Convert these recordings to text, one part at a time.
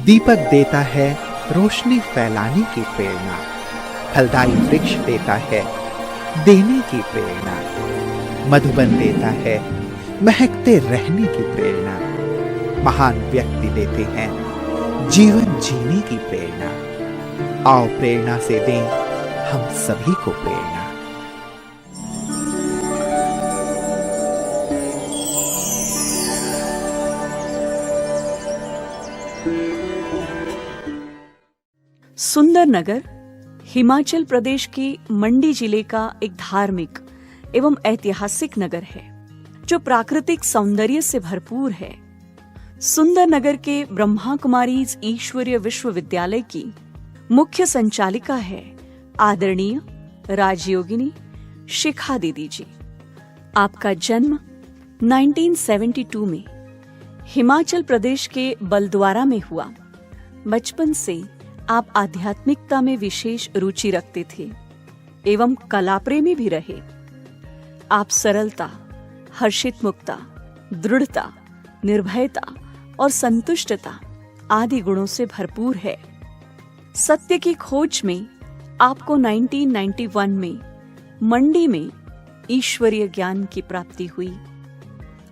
दीपक देता है रोशनी फैलाने की प्रेरणा, फलदायी वृक्ष देता है देने की प्रेरणा, मधुबन देता है महकते रहने की प्रेरणा, महान व्यक्ति देते हैं जीवन जीने की प्रेरणा। आओ प्रेरणा से दें हम सभी को प्रेरणा। सुंदरनगर हिमाचल प्रदेश के मंडी जिले का एक धार्मिक एवं ऐतिहासिक नगर है जो प्राकृतिक सौंदर्य से भरपूर है। सुंदरनगर के ब्रह्मा कुमारीज ईश्वरीय विश्वविद्यालय की मुख्य संचालिका है आदरणीय राजयोगिनी शिखा दीदी जी। आपका जन्म 1972 में हिमाचल प्रदेश के बलद्वारा में हुआ। बचपन से आप आध्यात्मिकता में विशेष रुचि रखते थे एवं कला प्रेमी भी रहे। आप सरलता, हर्षितमुक्ता, दृढ़ता, निर्भयता और संतुष्टता आदि गुणों से भरपूर है। सत्य की खोज में आपको 1991 में मंडी में ईश्वरीय ज्ञान की प्राप्ति हुई।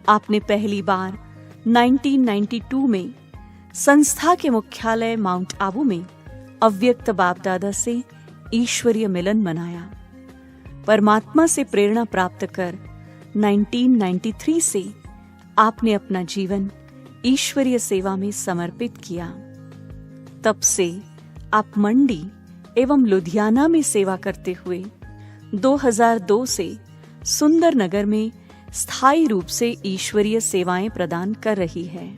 आपने पहली बार 1992 में संस्था के मुख्यालय माउंट आबू में अव्यक्त बाप दादा से ईश्वरीय मिलन मनाया। परमात्मा से प्रेरणा प्राप्त कर 1993 से आपने अपना जीवन ईश्वरीय सेवा में समर्पित किया। तब से आप मंडी एवं लुधियाना में सेवा करते हुए 2002 से सुंदरनगर में स्थायी रूप से ईश्वरीय सेवाएं प्रदान कर रही है।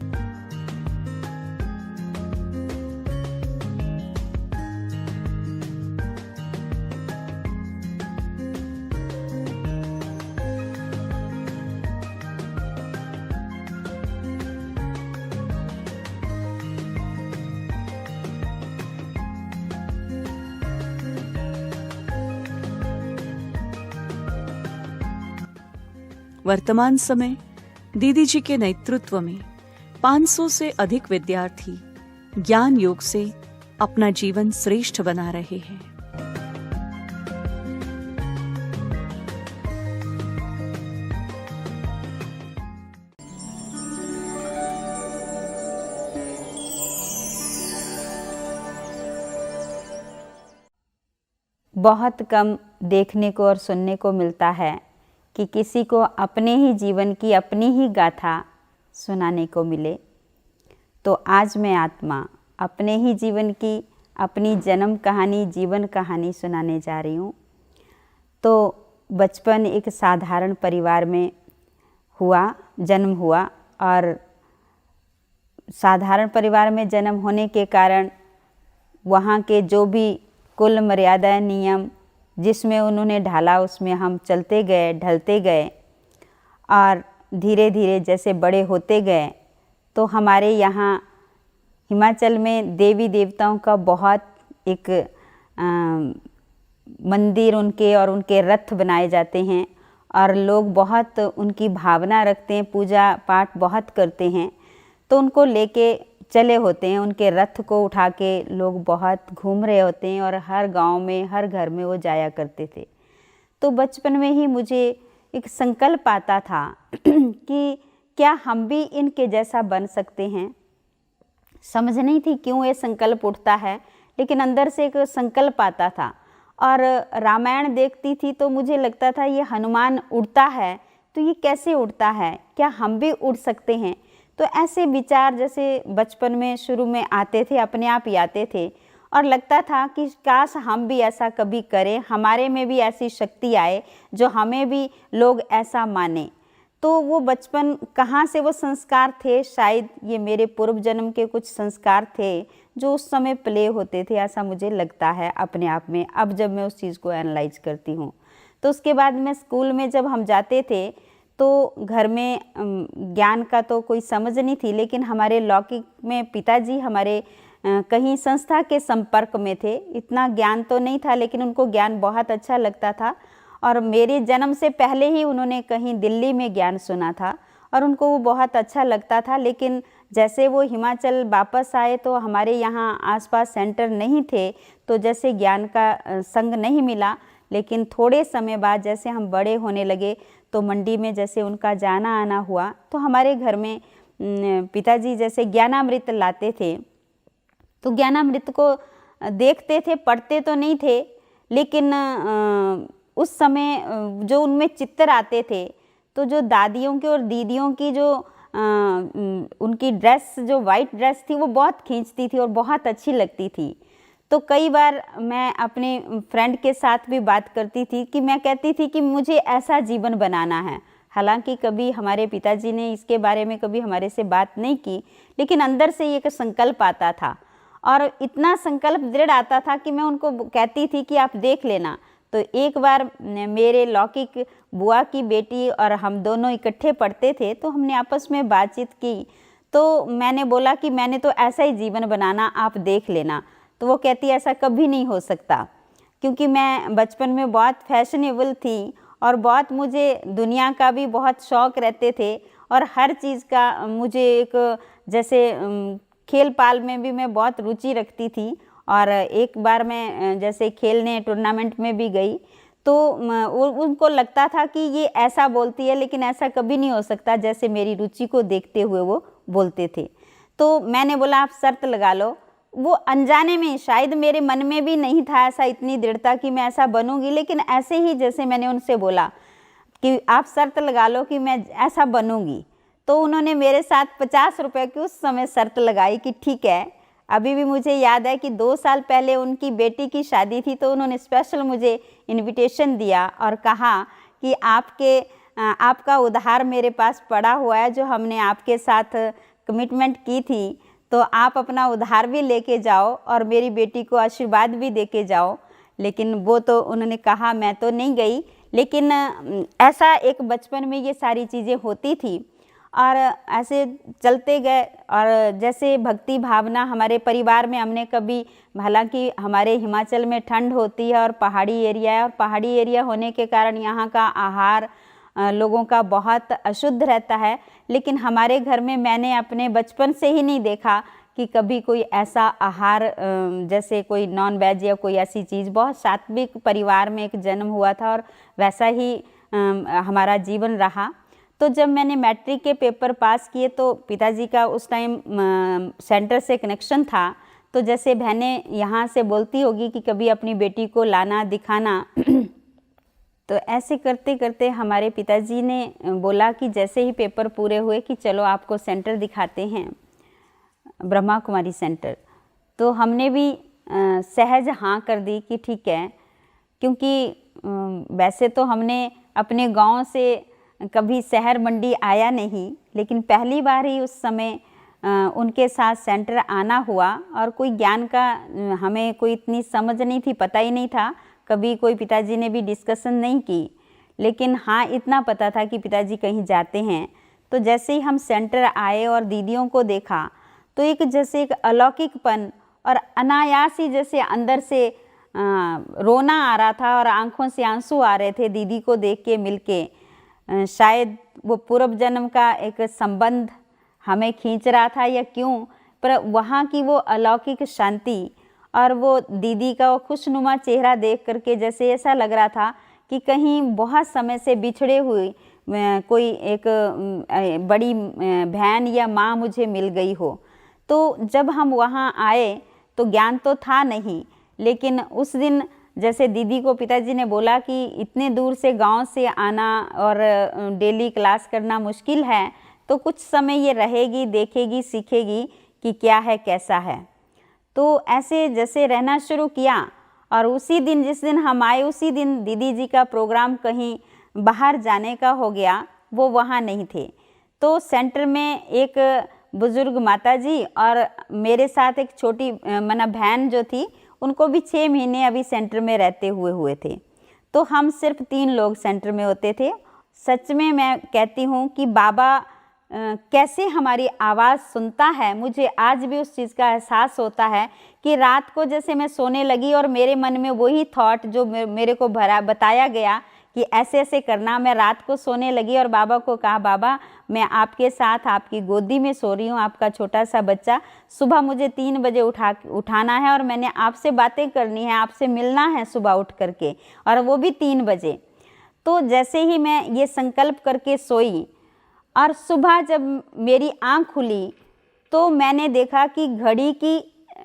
वर्तमान समय दीदी जी के नेतृत्व में 500 से अधिक विद्यार्थी ज्ञान योग से अपना जीवन श्रेष्ठ बना रहे हैं। बहुत कम देखने को और सुनने को मिलता है कि किसी को अपने ही जीवन की अपनी ही गाथा सुनाने को मिले। तो आज मैं आत्मा अपने ही जीवन की अपनी जन्म कहानी, जीवन कहानी सुनाने जा रही हूँ। तो बचपन एक साधारण परिवार में जन्म हुआ और साधारण परिवार में जन्म होने के कारण वहाँ के जो भी कुल मर्यादा नियम जिसमें उन्होंने ढाला उसमें हम चलते गए, ढलते गए और धीरे धीरे जैसे बड़े होते गए तो हमारे यहाँ हिमाचल में देवी देवताओं का बहुत एक मंदिर उनके और उनके रथ बनाए जाते हैं और लोग बहुत उनकी भावना रखते हैं, पूजा पाठ बहुत करते हैं। तो उनको लेके चले होते हैं, उनके रथ को उठा के लोग बहुत घूम रहे होते हैं और हर गांव में, हर घर में वो जाया करते थे। तो बचपन में ही मुझे एक संकल्प आता था कि क्या हम भी इनके जैसा बन सकते हैं। समझ नहीं थी क्यों ये संकल्प उठता है, लेकिन अंदर से एक संकल्प आता था। और रामायण देखती थी तो मुझे लगता था ये हनुमान उड़ता है तो ये कैसे उड़ता है, क्या हम भी उड़ सकते हैं। तो ऐसे विचार जैसे बचपन में शुरू में आते थे, अपने आप ही आते थे और लगता था कि काश हम भी ऐसा कभी करें, हमारे में भी ऐसी शक्ति आए जो हमें भी लोग ऐसा माने। तो वो बचपन कहाँ से वो संस्कार थे, शायद ये मेरे पूर्व जन्म के कुछ संस्कार थे जो उस समय प्ले होते थे, ऐसा मुझे लगता है अपने आप में अब जब मैं उस चीज़ को एनालाइज करती हूँ। तो उसके बाद में स्कूल में जब हम जाते थे तो घर में ज्ञान का तो कोई समझ नहीं थी, लेकिन हमारे लौकिक में पिताजी हमारे कहीं संस्था के संपर्क में थे। इतना ज्ञान तो नहीं था लेकिन उनको ज्ञान बहुत अच्छा लगता था और मेरे जन्म से पहले ही उन्होंने कहीं दिल्ली में ज्ञान सुना था और उनको वो बहुत अच्छा लगता था। लेकिन जैसे वो हिमाचल वापस आए तो हमारे यहाँ आसपास सेंटर नहीं थे, तो जैसे ज्ञान का संग नहीं मिला। लेकिन थोड़े समय बाद जैसे हम बड़े होने लगे तो मंडी में जैसे उनका जाना आना हुआ, तो हमारे घर में पिताजी जैसे ज्ञानामृत लाते थे, तो ज्ञानामृत को देखते थे, पढ़ते तो नहीं थे, लेकिन उस समय जो उनमें चित्र आते थे, तो जो दादियों की और दीदियों की जो उनकी ड्रेस, जो वाइट ड्रेस थी, वो बहुत खींचती थी और बहुत अच्छी लगती थी। तो कई बार मैं अपने फ्रेंड के साथ भी बात करती थी कि मैं कहती थी कि मुझे ऐसा जीवन बनाना है। हालांकि कभी हमारे पिताजी ने इसके बारे में कभी हमारे से बात नहीं की, लेकिन अंदर से एक संकल्प आता था और इतना संकल्प दृढ़ आता था कि मैं उनको कहती थी कि आप देख लेना। तो एक बार मेरे लौकिक बुआ की बेटी और हम दोनों इकट्ठे पढ़ते थे, तो हमने आपस में बातचीत की, तो मैंने बोला कि मैंने तो ऐसा ही जीवन बनाना, आप देख लेना। तो वो कहती ऐसा कभी नहीं हो सकता, क्योंकि मैं बचपन में बहुत फैशनेबल थी और बहुत मुझे दुनिया का भी बहुत शौक़ रहते थे और हर चीज़ का मुझे एक जैसे खेल पाल में भी मैं बहुत रुचि रखती थी। और एक बार मैं जैसे खेलने टूर्नामेंट में भी गई, तो उनको लगता था कि ये ऐसा बोलती है, लेकिन ऐसा कभी नहीं हो सकता जैसे मेरी रुचि को देखते हुए वो बोलते थे। तो मैंने बोला आप शर्त लगा लो। वो अनजाने में, शायद मेरे मन में भी नहीं था ऐसा इतनी दृढ़ता कि मैं ऐसा बनूंगी, लेकिन ऐसे ही जैसे मैंने उनसे बोला कि आप शर्त लगा लो कि मैं ऐसा बनूंगी, तो उन्होंने मेरे साथ 50 रुपये की उस समय शर्त लगाई कि ठीक है। अभी भी मुझे याद है कि 2 साल पहले उनकी बेटी की शादी थी, तो उन्होंने स्पेशल मुझे इनविटेशन दिया और कहा कि आपका उधार मेरे पास पड़ा हुआ है, जो हमने आपके साथ कमिटमेंट की थी, तो आप अपना उधार भी लेके जाओ और मेरी बेटी को आशीर्वाद भी देके जाओ। लेकिन वो तो उन्होंने कहा, मैं तो नहीं गई, लेकिन ऐसा एक बचपन में ये सारी चीज़ें होती थी और ऐसे चलते गए। और जैसे भक्ति भावना हमारे परिवार में हमने कभी, हालांकि हमारे हिमाचल में ठंड होती है और पहाड़ी एरिया है, और पहाड़ी एरिया होने के कारण यहाँ का आहार लोगों का बहुत अशुद्ध रहता है, लेकिन हमारे घर में मैंने अपने बचपन से ही नहीं देखा कि कभी कोई ऐसा आहार जैसे कोई नॉन वेज या कोई ऐसी चीज़। बहुत सात्विक परिवार में एक जन्म हुआ था और वैसा ही हमारा जीवन रहा। तो जब मैंने मैट्रिक के पेपर पास किए, तो पिताजी का उस टाइम सेंटर से कनेक्शन था, तो जैसे बहनें यहाँ से बोलती होगी कि कभी अपनी बेटी को लाना दिखाना, तो ऐसे करते करते हमारे पिताजी ने बोला कि जैसे ही पेपर पूरे हुए कि चलो आपको सेंटर दिखाते हैं, ब्रह्मा कुमारी सेंटर। तो हमने भी सहज हाँ कर दी कि ठीक है, क्योंकि वैसे तो हमने अपने गांव से कभी शहर मंडी आया नहीं, लेकिन पहली बार ही उस समय उनके साथ सेंटर आना हुआ और कोई ज्ञान का हमें कोई इतनी समझ नहीं थी, पता ही नहीं था, कभी कोई पिताजी ने भी डिस्कशन नहीं की। लेकिन हाँ इतना पता था कि पिताजी कहीं जाते हैं। तो जैसे ही हम सेंटर आए और दीदियों को देखा, तो एक जैसे एक अलौकिकपन और अनायास ही जैसे अंदर से रोना आ रहा था और आंखों से आंसू आ रहे थे दीदी को देख के, मिलके। शायद वो पूर्व जन्म का एक संबंध हमें खींच रहा था या क्यों, पर वहाँ की वो अलौकिक शांति और वो दीदी का वो खुशनुमा चेहरा देख करके जैसे ऐसा लग रहा था कि कहीं बहुत समय से बिछड़े हुए कोई एक बड़ी बहन या माँ मुझे मिल गई हो। तो जब हम वहाँ आए तो ज्ञान तो था नहीं, लेकिन उस दिन जैसे दीदी को पिताजी ने बोला कि इतने दूर से गांव से आना और डेली क्लास करना मुश्किल है, तो कुछ समय ये रहेगी, देखेगी, सीखेगी कि क्या है कैसा है। तो ऐसे जैसे रहना शुरू किया और उसी दिन जिस दिन हम आए उसी दिन दीदी जी का प्रोग्राम कहीं बाहर जाने का हो गया, वो वहाँ नहीं थे। तो सेंटर में एक बुज़ुर्ग माताजी और मेरे साथ एक छोटी मना बहन जो थी, उनको भी 6 महीने अभी सेंटर में रहते हुए थे। तो हम सिर्फ 3 लोग सेंटर में होते थे। सच में मैं कहती हूँ कि बाबा कैसे हमारी आवाज़ सुनता है, मुझे आज भी उस चीज़ का एहसास होता है कि रात को जैसे मैं सोने लगी और मेरे मन में वही थॉट जो मेरे को बताया गया कि ऐसे ऐसे करना। मैं रात को सोने लगी और बाबा को कहा, बाबा मैं आपके साथ आपकी गोदी में सो रही हूँ, आपका छोटा सा बच्चा, सुबह मुझे 3 बजे उठाना है और मैंने आपसे बातें करनी है, आपसे मिलना है सुबह उठ करके, और वो भी 3 बजे। तो जैसे ही मैं ये संकल्प करके सोई और सुबह जब मेरी आँख खुली तो मैंने देखा कि घड़ी की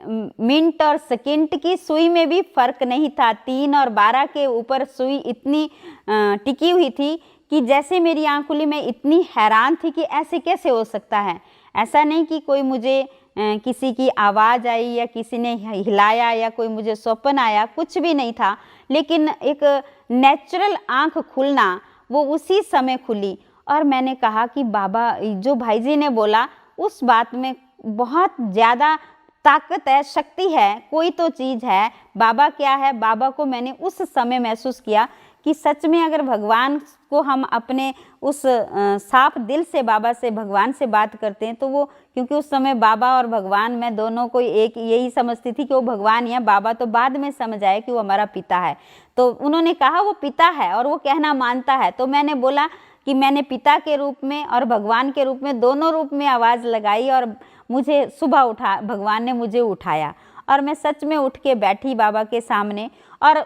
मिनट और सेकंड की सुई में भी फ़र्क नहीं था। 3 और 12 के ऊपर सुई इतनी टिकी हुई थी कि जैसे मेरी आँख खुली मैं इतनी हैरान थी कि ऐसे कैसे हो सकता है। ऐसा नहीं कि कोई मुझे किसी की आवाज़ आई या किसी ने हिलाया या कोई मुझे स्वप्न आया, कुछ भी नहीं था, लेकिन एक नेचुरल आँख खुलना वो उसी समय खुली। और मैंने कहा कि बाबा, जो भाई जी ने बोला उस बात में बहुत ज़्यादा ताकत है, शक्ति है, कोई तो चीज़ है। बाबा क्या है, बाबा को मैंने उस समय महसूस किया कि सच में अगर भगवान को हम अपने उस साफ दिल से बाबा से, भगवान से बात करते हैं तो वो, क्योंकि उस समय बाबा और भगवान मैं दोनों को एक यही समझती थी कि वो भगवान ही है। बाबा तो बाद में समझ आए कि वो हमारा पिता है। तो उन्होंने कहा वो पिता है और वो कहना मानता है। तो मैंने बोला कि मैंने पिता के रूप में और भगवान के रूप में, दोनों रूप में आवाज़ लगाई और मुझे सुबह उठा, भगवान ने मुझे उठाया और मैं सच में उठ के बैठी बाबा के सामने। और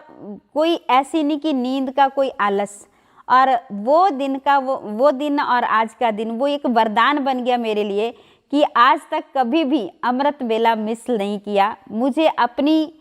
कोई ऐसी नहीं कि नींद का कोई आलस, और वो दिन का वो दिन और आज का दिन वो एक वरदान बन गया मेरे लिए कि आज तक कभी भी अमृत वेला मिस नहीं किया। मुझे अपनी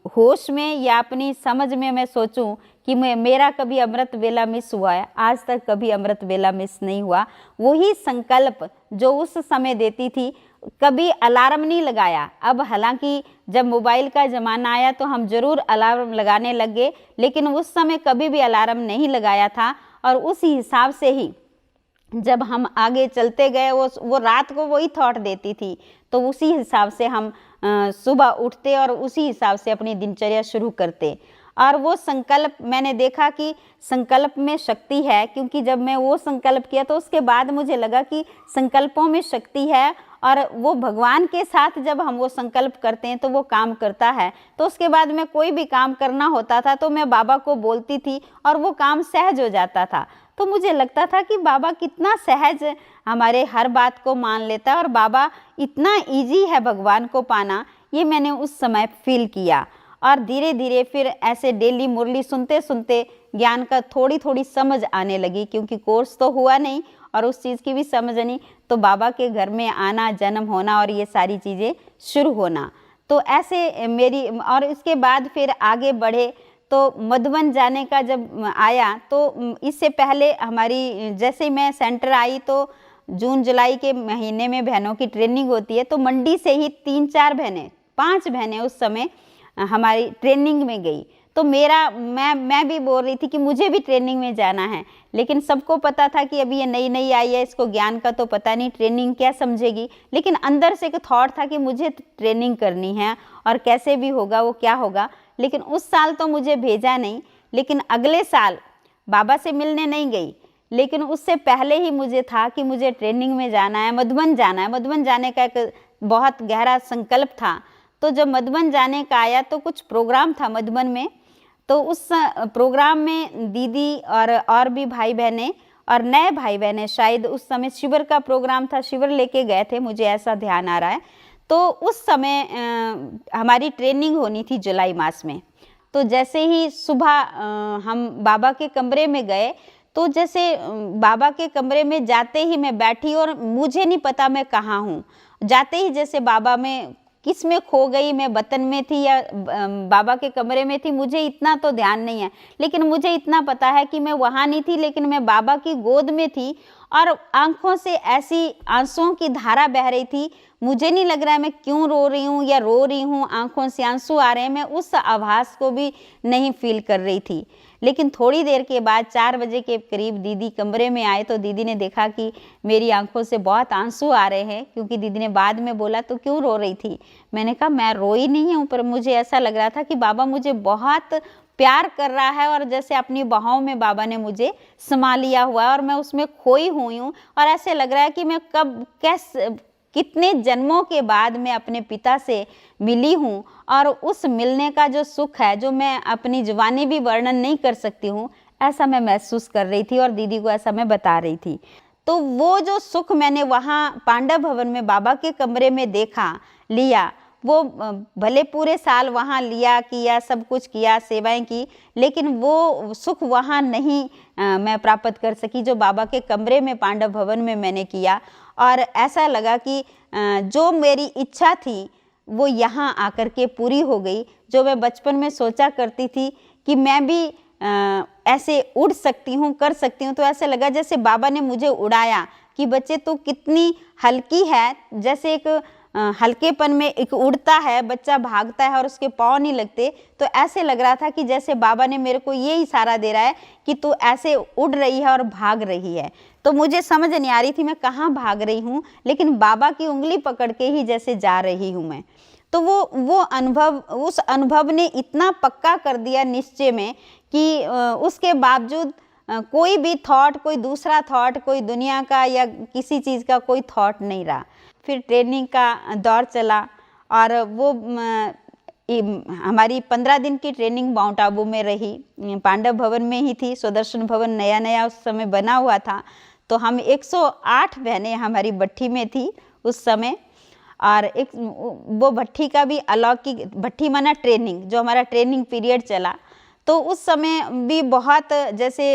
होश में या अपनी समझ में मैं सोचूं कि मेरा कभी अमृत वेला मिस हुआ है, आज तक कभी अमृत वेला मिस नहीं हुआ। वही संकल्प जो उस समय देती थी, कभी अलार्म नहीं लगाया। अब हालांकि जब मोबाइल का ज़माना आया तो हम ज़रूर अलार्म लगाने लग गए, लेकिन उस समय कभी भी अलार्म नहीं लगाया था। और उसी हिसाब से ही जब हम आगे चलते गए, वो रात को वही थॉट देती थी, तो उसी हिसाब से हम सुबह उठते और उसी हिसाब से अपनी दिनचर्या शुरू करते। और वो संकल्प, मैंने देखा कि संकल्प में शक्ति है, क्योंकि जब मैं वो संकल्प किया तो उसके बाद मुझे लगा कि संकल्पों में शक्ति है और वो भगवान के साथ जब हम वो संकल्प करते हैं तो वो काम करता है। तो उसके बाद में कोई भी काम करना होता था तो मैं बाबा को बोलती थी और वो काम सहज हो जाता था। तो मुझे लगता था कि बाबा कितना सहज हमारे हर बात को मान लेता है और बाबा इतना इजी है भगवान को पाना, ये मैंने उस समय फील किया। और धीरे धीरे फिर ऐसे डेली मुरली सुनते सुनते ज्ञान का थोड़ी थोड़ी समझ आने लगी, क्योंकि कोर्स तो हुआ नहीं और उस चीज़ की भी समझ नहीं। तो बाबा के घर में आना, जन्म होना और ये सारी चीज़ें शुरू होना, तो ऐसे मेरी। और इसके बाद फिर आगे बढ़े तो मधुबन जाने का जब आया तो इससे पहले हमारी, जैसे मैं सेंटर आई तो जून जुलाई के महीने में बहनों की ट्रेनिंग होती है, तो मंडी से ही 3-4 बहनें, 5 बहनें उस समय हमारी ट्रेनिंग में गई। तो मैं भी बोल रही थी कि मुझे भी ट्रेनिंग में जाना है, लेकिन सबको पता था कि अभी ये नई नई आई है, इसको ज्ञान का तो पता नहीं, ट्रेनिंग क्या समझेगी। लेकिन अंदर से एक थॉट था कि मुझे ट्रेनिंग करनी है और कैसे भी होगा वो क्या होगा। लेकिन उस साल तो मुझे भेजा नहीं, लेकिन अगले साल बाबा से मिलने नहीं गई, लेकिन उससे पहले ही मुझे था कि मुझे ट्रेनिंग में जाना है, मधुबन जाना है। मधुबन जाने का एक बहुत गहरा संकल्प था। तो जब मधुबन जाने का आया तो कुछ प्रोग्राम था मधुबन में, तो उस प्रोग्राम में दीदी और भी भाई बहनें और नए भाई बहनें, शायद उस समय शिविर का प्रोग्राम था, शिविर लेके गए थे, मुझे ऐसा ध्यान आ रहा है। तो उस समय हमारी ट्रेनिंग होनी थी जुलाई मास में। तो जैसे ही सुबह हम बाबा के कमरे में गए, तो जैसे बाबा के कमरे में जाते ही मैं बैठी और मुझे नहीं पता मैं कहाँ हूँ। जाते ही जैसे बाबा में किस में खो गई, मैं बतन में थी या बाबा के कमरे में थी, मुझे इतना तो ध्यान नहीं है, लेकिन मुझे इतना पता है कि मैं वहाँ नहीं थी, लेकिन मैं बाबा की गोद में थी और आंखों से ऐसी आंसुओं की धारा बह रही थी। मुझे नहीं लग रहा है मैं क्यों रो रही हूँ या रो रही हूँ, आंखों से आंसू आ रहे हैं, मैं उस आभास को भी नहीं फील कर रही थी। लेकिन थोड़ी देर के बाद 4 बजे के करीब दीदी कमरे में आए, तो दीदी ने देखा कि मेरी आंखों से बहुत आंसू आ रहे हैं, क्योंकि दीदी ने बाद में बोला तो क्यों रो रही थी। मैंने कहा मैं रोई नहीं हूँ, पर मुझे ऐसा लग रहा था कि बाबा मुझे बहुत प्यार कर रहा है और जैसे अपनी बाहों में बाबा ने मुझे समा लिया हुआ है और मैं उसमें खोई हुई हूँ और ऐसे लग रहा है कि मैं कब कितने जन्मों के बाद मैं अपने पिता से मिली हूँ, और उस मिलने का जो सुख है, जो मैं अपनी जुबानी भी वर्णन नहीं कर सकती हूँ, ऐसा मैं महसूस कर रही थी और दीदी को ऐसा मैं बता रही थी। तो वो जो सुख मैंने वहाँ पांडव भवन में बाबा के कमरे में देखा, लिया, वो भले पूरे साल वहाँ लिया, किया, सब कुछ किया, सेवाएं की, लेकिन वो सुख वहाँ नहीं मैं प्राप्त कर सकी जो बाबा के कमरे में पांडव भवन में मैंने किया। और ऐसा लगा कि जो मेरी इच्छा थी वो यहाँ आकर के पूरी हो गई। जो मैं बचपन में सोचा करती थी कि मैं भी ऐसे उड़ सकती हूँ, कर सकती हूँ, तो ऐसे लगा जैसे बाबा ने मुझे उड़ाया कि बच्चे तू कितनी हल्की है। जैसे एक हल्केपन में एक उड़ता है बच्चा, भागता है और उसके पाँव नहीं लगते, तो ऐसे लग रहा था कि जैसे बाबा ने मेरे को ये इशारा दे रहा है कि तू ऐसे उड़ रही है और भाग रही है। तो मुझे समझ नहीं आ रही थी मैं कहाँ भाग रही हूँ, लेकिन बाबा की उंगली पकड़ के ही जैसे जा रही हूँ मैं। तो वो अनुभव, उस अनुभव ने इतना पक्का कर दिया निश्चय में कि उसके बावजूद कोई भी थॉट, कोई दूसरा थॉट, कोई दुनिया का या किसी चीज़ का कोई थॉट नहीं रहा। फिर ट्रेनिंग का दौर चला और वो हमारी 15 दिन की ट्रेनिंग माउंट आबू में रही। पांडव भवन में ही थी, सुदर्शन भवन नया नया उस समय बना हुआ था। तो हम 108 बहनें हमारी भट्ठी में थी उस समय। और एक वो भट्ठी का भी अलौकिक, भट्ठी माना ट्रेनिंग, जो हमारा ट्रेनिंग पीरियड चला, तो उस समय भी बहुत जैसे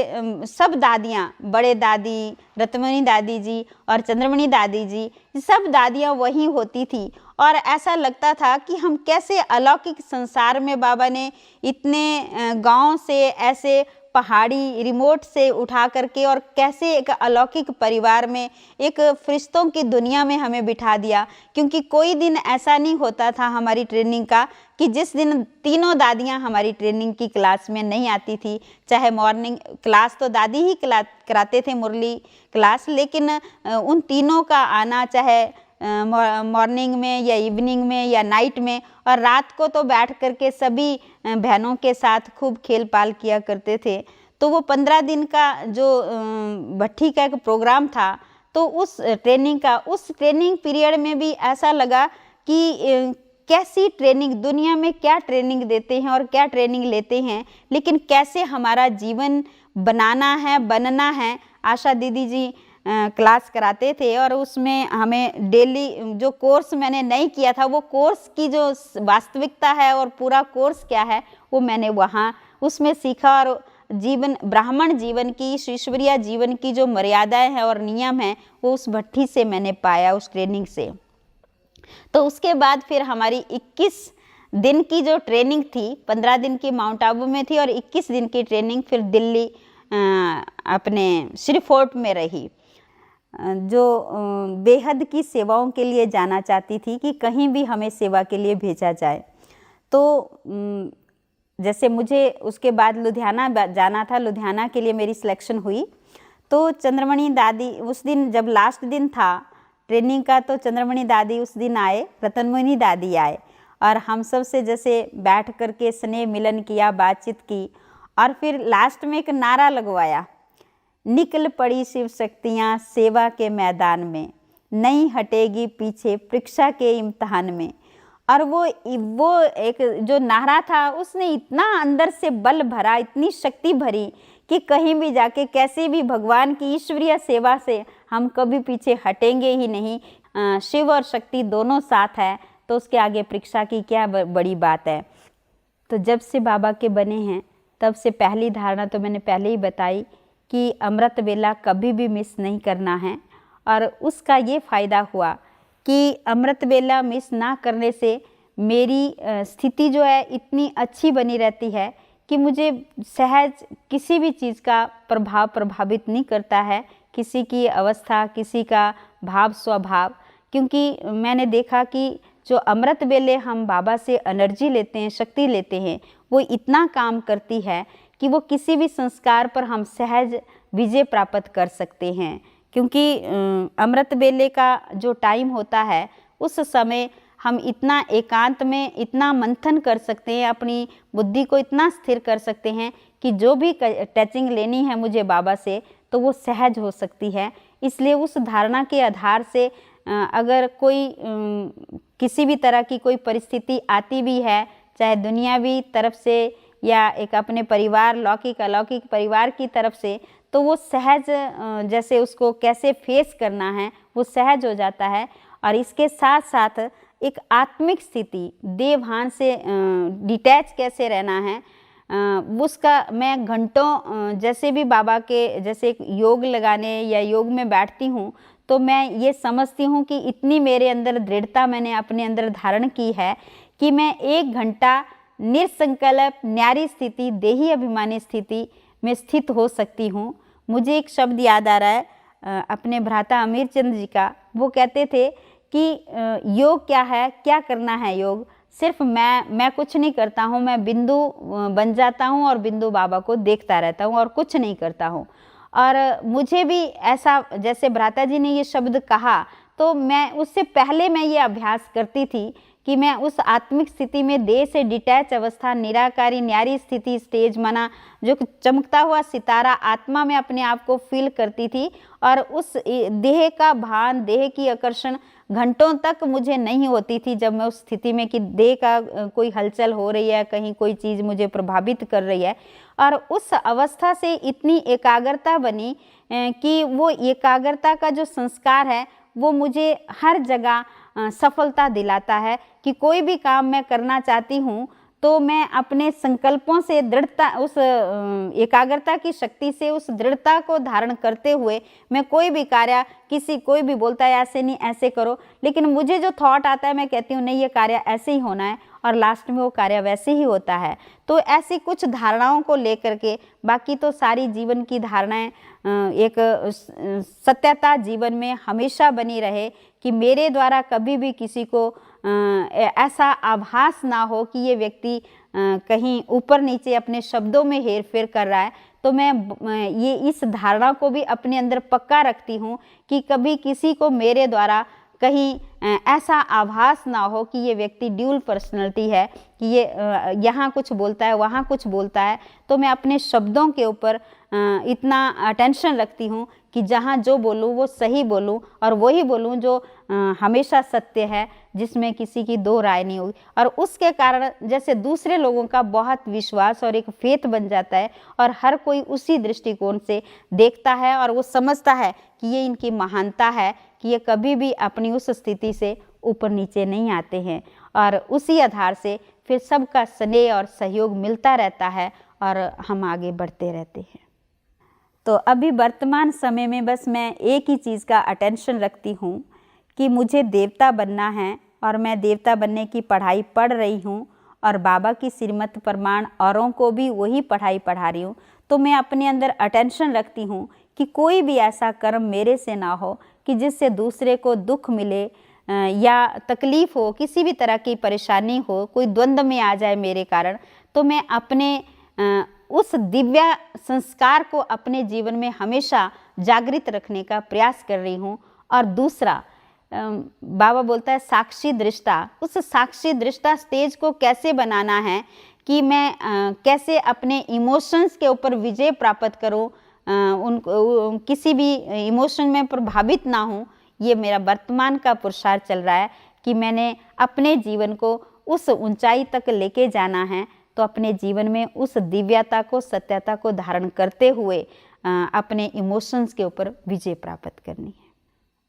सब दादियाँ, बड़े दादी, रत्नमणि दादी जी और चंद्रमणि दादी जी, सब दादियाँ वहीं होती थी। और ऐसा लगता था कि हम कैसे अलौकिक संसार में बाबा ने इतने गांव से, ऐसे पहाड़ी रिमोट से उठा करके, और कैसे एक अलौकिक परिवार में, एक फरिश्तों की दुनिया में हमें बिठा दिया। क्योंकि कोई दिन ऐसा नहीं होता था हमारी ट्रेनिंग का कि जिस दिन तीनों दादियां हमारी ट्रेनिंग की क्लास में नहीं आती थी। चाहे मॉर्निंग क्लास तो दादी ही कराते थे, मुरली क्लास, लेकिन उन तीनों का आना, चाहे मॉर्निंग में या इवनिंग में या नाइट में, और रात को तो बैठ करके सभी बहनों के साथ खूब खेल पाल किया करते थे। तो वो 15 दिन का जो भट्ठी का एक प्रोग्राम था, तो उस ट्रेनिंग पीरियड में भी ऐसा लगा कि कैसी ट्रेनिंग, दुनिया में क्या ट्रेनिंग देते हैं और क्या ट्रेनिंग लेते हैं, लेकिन कैसे हमारा जीवन बनाना है, बनना है। आशा दीदी जी क्लास कराते थे और उसमें हमें डेली, जो कोर्स मैंने नहीं किया था, वो कोर्स की जो वास्तविकता है और पूरा कोर्स क्या है, वो मैंने वहाँ उसमें सीखा। और जीवन, ब्राह्मण जीवन की, ईश्वरीय जीवन की जो मर्यादाएं हैं और नियम हैं, वो उस भट्ठी से मैंने पाया, उस ट्रेनिंग से। तो उसके बाद फिर हमारी 21 दिन की जो ट्रेनिंग थी, 15 दिन की माउंट आबू में थी और 21 दिन की ट्रेनिंग फिर दिल्ली अपने श्री फोर्ट में रही। जो बेहद की सेवाओं के लिए जाना चाहती थी कि कहीं भी हमें सेवा के लिए भेजा जाए। तो जैसे मुझे उसके बाद लुधियाना जाना था, लुधियाना के लिए मेरी सिलेक्शन हुई। तो चंद्रमणि दादी, उस दिन जब लास्ट दिन था ट्रेनिंग का, तो चंद्रमणि दादी उस दिन आए, रतनमणि दादी आए, और हम सब से जैसे बैठ करके स्नेह मिलन किया, बातचीत की, और फिर लास्ट में एक नारा लगवाया, निकल पड़ी शिव शक्तियाँ सेवा के मैदान में, नहीं हटेगी पीछे परीक्षा के इम्तहान में। और वो एक जो नारा था, उसने इतना अंदर से बल भरा, इतनी शक्ति भरी कि कहीं भी जाके, कैसे भी भगवान की ईश्वरीय सेवा से हम कभी पीछे हटेंगे ही नहीं। शिव और शक्ति दोनों साथ है, तो उसके आगे परीक्षा की क्या बड़ी बात है। तो जब से बाबा के बने हैं, तब से पहली धारणा तो मैंने पहले ही बताई कि अमृत वेला कभी भी मिस नहीं करना है। और उसका ये फ़ायदा हुआ कि अमृत वेला मिस ना करने से मेरी स्थिति जो है इतनी अच्छी बनी रहती है कि मुझे सहज किसी भी चीज़ का प्रभावित नहीं करता है, किसी की अवस्था, किसी का भाव स्वभाव। क्योंकि मैंने देखा कि जो अमृत वेले हम बाबा से एनर्जी लेते हैं, शक्ति लेते हैं, वो इतना काम करती है कि वो किसी भी संस्कार पर हम सहज विजय प्राप्त कर सकते हैं। क्योंकि अमृत वेले का जो टाइम होता है, उस समय हम इतना एकांत में इतना मंथन कर सकते हैं, अपनी बुद्धि को इतना स्थिर कर सकते हैं कि जो भी टचिंग लेनी है मुझे बाबा से, तो वो सहज हो सकती है। इसलिए उस धारणा के आधार से अगर कोई किसी भी तरह की कोई परिस्थिति आती भी है, चाहे दुनियावी तरफ से या एक अपने परिवार अलौकिक परिवार की तरफ से, तो वो सहज जैसे उसको कैसे फेस करना है वो सहज हो जाता है। और इसके साथ साथ एक आत्मिक स्थिति, देवभान से डिटैच कैसे रहना है, उसका मैं घंटों जैसे भी बाबा के जैसे योग लगाने या योग में बैठती हूँ, तो मैं ये समझती हूँ कि इतनी मेरे अंदर दृढ़ता मैंने अपने अंदर धारण की है कि मैं 1 घंटा निसंकल्प न्यारी स्थिति, देही अभिमानी स्थिति में स्थित हो सकती हूँ। मुझे एक शब्द याद आ रहा है अपने भ्राता अमीर चंद जी का। वो कहते थे कि योग क्या है, क्या करना है योग, सिर्फ मैं कुछ नहीं करता हूँ, मैं बिंदु बन जाता हूँ और बिंदु बाबा को देखता रहता हूँ और कुछ नहीं करता हूँ। और मुझे भी ऐसा, जैसे भ्राता जी ने ये शब्द कहा, तो मैं उससे पहले मैं ये अभ्यास करती थी कि मैं उस आत्मिक स्थिति में देह से डिटैच अवस्था, निराकारी न्यारी स्थिति, स्टेज माना जो चमकता हुआ सितारा आत्मा में अपने आप को फील करती थी। और उस देह का भान, देह की आकर्षण घंटों तक मुझे नहीं होती थी जब मैं उस स्थिति में कि देह का कोई हलचल हो रही है, कहीं कोई चीज़ मुझे प्रभावित कर रही है। और उस अवस्था से इतनी एकाग्रता बनी कि वो एकाग्रता का जो संस्कार है वो मुझे हर जगह सफलता दिलाता है कि कोई भी काम मैं करना चाहती हूँ तो मैं अपने संकल्पों से दृढ़ता, उस एकाग्रता की शक्ति से उस दृढ़ता को धारण करते हुए मैं कोई भी कार्य, कोई भी बोलता है ऐसे नहीं ऐसे करो, लेकिन मुझे जो थॉट आता है मैं कहती हूँ नहीं ये कार्य ऐसे ही होना है और लास्ट में वो कार्य वैसे ही होता है। तो ऐसी कुछ धारणाओं को लेकर के, बाकी तो सारी जीवन की धारणाएं एक सत्यता जीवन में हमेशा बनी रहे कि मेरे द्वारा कभी भी किसी को ऐसा आभास ना हो कि ये व्यक्ति कहीं ऊपर नीचे अपने शब्दों में हेर फेर कर रहा है। तो मैं ये इस धारणा को भी अपने अंदर पक्का रखती हूँ कि कभी किसी को मेरे द्वारा कहीं ऐसा आभास ना हो कि ये व्यक्ति ड्यूल पर्सनैलिटी है, कि ये यहाँ कुछ बोलता है वहाँ कुछ बोलता है। तो मैं अपने शब्दों के ऊपर इतना अटेंशन रखती हूँ कि जहाँ जो बोलूँ वो सही बोलूँ और वही बोलूँ जो हमेशा सत्य है, जिसमें किसी की दो राय नहीं होगी। और उसके कारण जैसे दूसरे लोगों का बहुत विश्वास और एक फेथ बन जाता है और हर कोई उसी दृष्टिकोण से देखता है और वो समझता है कि ये इनकी महानता है, कि ये कभी भी अपनी उस स्थिति से ऊपर नीचे नहीं आते हैं। और उसी आधार से फिर सबका स्नेह और सहयोग मिलता रहता है और हम आगे बढ़ते रहते हैं। तो अभी वर्तमान समय में बस मैं एक ही चीज़ का अटेंशन रखती हूँ कि मुझे देवता बनना है और मैं देवता बनने की पढ़ाई पढ़ रही हूँ और बाबा की श्रीमत प्रमाण औरों को भी वही पढ़ाई पढ़ा रही हूँ। तो मैं अपने अंदर अटेंशन रखती हूँ कि कोई भी ऐसा कर्म मेरे से ना हो कि जिससे दूसरे को दुख मिले या तकलीफ हो, किसी भी तरह की परेशानी हो, कोई द्वंद्व में आ जाए मेरे कारण। तो मैं अपने उस दिव्य संस्कार को अपने जीवन में हमेशा जागृत रखने का प्रयास कर रही हूँ। और दूसरा, बाबा बोलता है साक्षी दृष्टा, उस साक्षी दृष्टा स्टेज को कैसे बनाना है कि मैं कैसे अपने इमोशंस के ऊपर विजय प्राप्त करूँ, उनको किसी भी इमोशन में प्रभावित ना हूँ। ये मेरा वर्तमान का पुरुषार्थ चल रहा है कि मैंने अपने जीवन को उस ऊंचाई तक लेके जाना है। तो अपने जीवन में उस दिव्यता को, सत्यता को धारण करते हुए अपने इमोशंस के ऊपर विजय प्राप्त करनी है।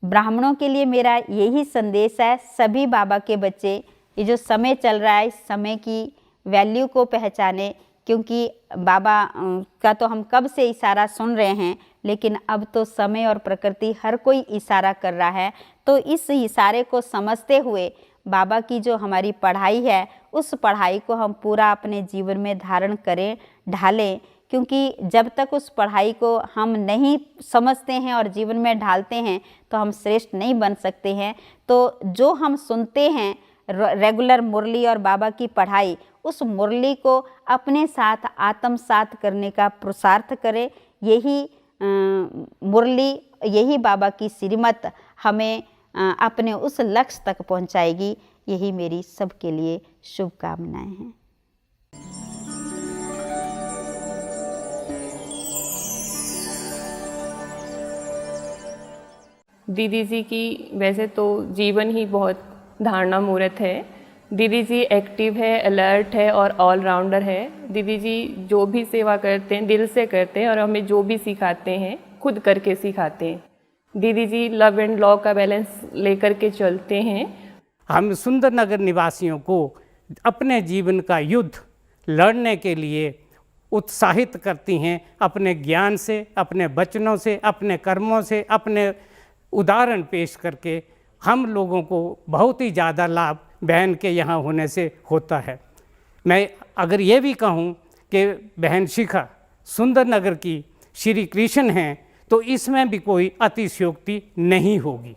ब्राह्मणों के लिए मेरा यही संदेश है, सभी बाबा के बच्चे, ये जो समय चल रहा है इस समय की वैल्यू को पहचाने, क्योंकि बाबा का तो हम कब से इशारा सुन रहे हैं, लेकिन अब तो समय और प्रकृति हर कोई इशारा कर रहा है। तो इस इशारे को समझते हुए बाबा की जो हमारी पढ़ाई है उस पढ़ाई को हम पूरा अपने जीवन में धारण करें, ढालें, क्योंकि जब तक उस पढ़ाई को हम नहीं समझते हैं और जीवन में ढालते हैं तो हम श्रेष्ठ नहीं बन सकते हैं। तो जो हम सुनते हैं रेगुलर मुरली और बाबा की पढ़ाई, उस मुरली को अपने साथ आत्मसात करने का पुरुषार्थ करें। यही मुरली, यही बाबा की श्रीमत हमें अपने उस लक्ष्य तक पहुंचाएगी। यही मेरी सबके लिए शुभकामनाएं हैं। दीदी जी की वैसे तो जीवन ही बहुत धारणा मूर्त है। दीदी जी एक्टिव है, अलर्ट है और ऑलराउंडर है। दीदी जी जो भी सेवा करते हैं दिल से करते हैं और हमें जो भी सिखाते हैं खुद करके सिखाते हैं। दीदी जी लव एंड लॉ का बैलेंस लेकर के चलते हैं। हम सुंदर नगर निवासियों को अपने जीवन का युद्ध लड़ने के लिए उत्साहित करती हैं, अपने ज्ञान से, अपने वचनों से, अपने कर्मों से, अपने उदाहरण पेश करके हम लोगों को बहुत ही ज़्यादा लाभ बहन के यहाँ होने से होता है। मैं अगर ये भी कहूँ कि बहन शिखा सुंदर नगर की श्री कृष्ण हैं तो इसमें भी कोई अतिशयोक्ति नहीं होगी।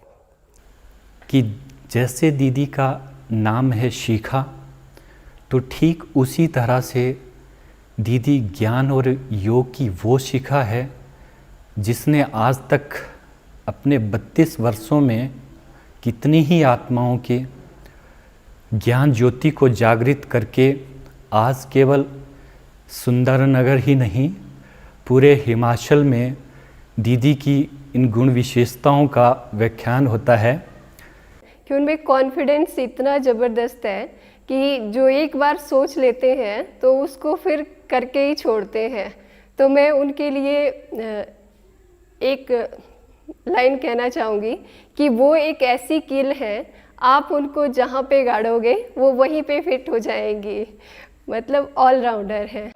कि जैसे दीदी का नाम है शिखा, तो ठीक उसी तरह से दीदी ज्ञान और योग की वो शिखा है जिसने आज तक अपने 32 वर्षों में कितनी ही आत्माओं के ज्ञान ज्योति को जागृत करके आज केवल सुंदरनगर ही नहीं पूरे हिमाचल में दीदी की इन गुण विशेषताओं का व्याख्यान होता है। कि उनमें कॉन्फिडेंस इतना ज़बरदस्त है कि जो एक बार सोच लेते हैं तो उसको फिर करके ही छोड़ते हैं। तो मैं उनके लिए एक लाइन कहना चाहूँगी कि वो एक ऐसी कील है, आप उनको जहाँ पे गाड़ोगे वो वहीं पे फिट हो जाएंगी। मतलब ऑलराउंडर है।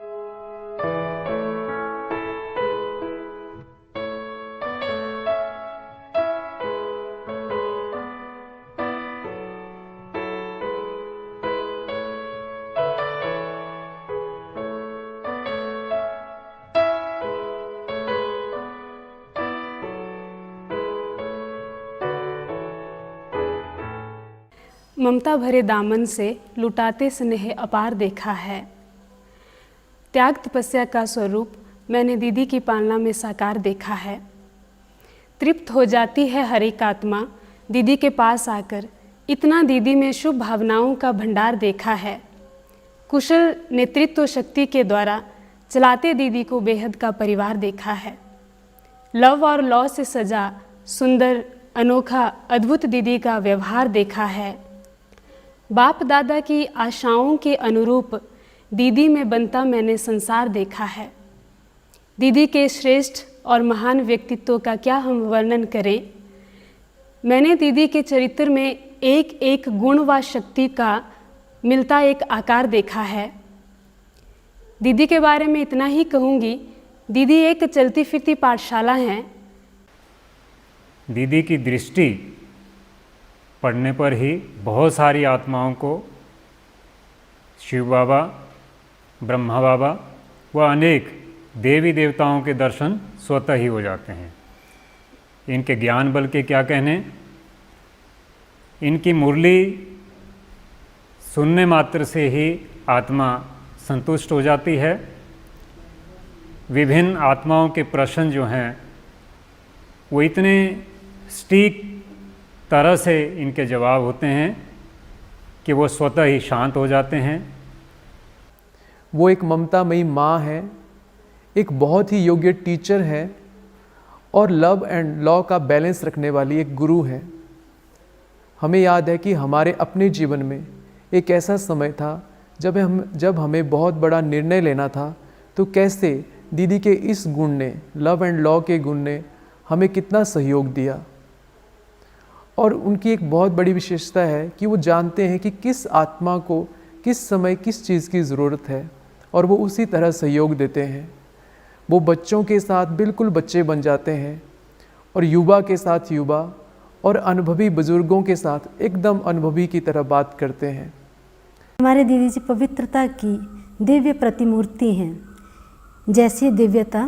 ममता भरे दामन से लुटाते स्नेह अपार देखा है। त्याग तपस्या का स्वरूप मैंने दीदी की पालना में साकार देखा है। तृप्त हो जाती है हर एक आत्मा दीदी के पास आकर। इतना दीदी में शुभ भावनाओं का भंडार देखा है। कुशल नेतृत्व शक्ति के द्वारा चलाते दीदी को बेहद का परिवार देखा है। लव और लॉ से सजा सुंदर अनोखा अद्भुत दीदी का व्यवहार देखा है। बाप दादा की आशाओं के अनुरूप दीदी में बनता मैंने संसार देखा है। दीदी के श्रेष्ठ और महान व्यक्तित्व का क्या हम वर्णन करें। मैंने दीदी के चरित्र में एक एक गुण व शक्ति का मिलता एक आकार देखा है। दीदी के बारे में इतना ही कहूँगी, दीदी एक चलती फिरती पाठशाला हैं। दीदी की दृष्टि पढ़ने पर ही बहुत सारी आत्माओं को शिव बाबा, ब्रह्मा बाबा व अनेक देवी देवताओं के दर्शन स्वतः ही हो जाते हैं। इनके ज्ञान बल के क्या कहने। इनकी मुरली सुनने मात्र से ही आत्मा संतुष्ट हो जाती है। विभिन्न आत्माओं के प्रश्न जो हैं वो इतने सटीक तरह से इनके जवाब होते हैं कि वो स्वतः ही शांत हो जाते हैं। वो एक ममतामयी माँ है, एक बहुत ही योग्य टीचर है और लव एंड लॉ का बैलेंस रखने वाली एक गुरु है। हमें याद है कि हमारे अपने जीवन में एक ऐसा समय था जब हमें बहुत बड़ा निर्णय लेना था, तो कैसे दीदी के इस गुण ने, लव एंड लॉ के गुण ने हमें कितना सहयोग दिया। और उनकी एक बहुत बड़ी विशेषता है कि वो जानते हैं कि किस आत्मा को किस समय किस चीज़ की ज़रूरत है और वो उसी तरह सहयोग देते हैं। वो बच्चों के साथ बिल्कुल बच्चे बन जाते हैं और युवा के साथ युवा और अनुभवी बुजुर्गों के साथ एकदम अनुभवी की तरह बात करते हैं। हमारे दीदी जी पवित्रता की दिव्य प्रतिमूर्ति हैं। जैसी दिव्यता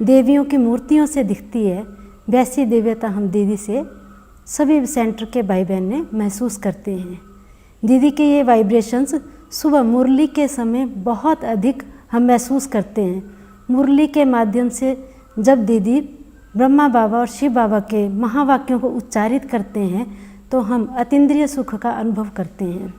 देवियों की मूर्तियों से दिखती है, वैसी दिव्यता हम दीदी से सभी सेंटर के भाई बहन ने महसूस करते हैं। दीदी के ये वाइब्रेशंस सुबह मुरली के समय बहुत अधिक हम महसूस करते हैं। मुरली के माध्यम से जब दीदी ब्रह्मा बाबा और शिव बाबा के महावाक्यों को उच्चारित करते हैं तो हम अतीन्द्रिय सुख का अनुभव करते हैं।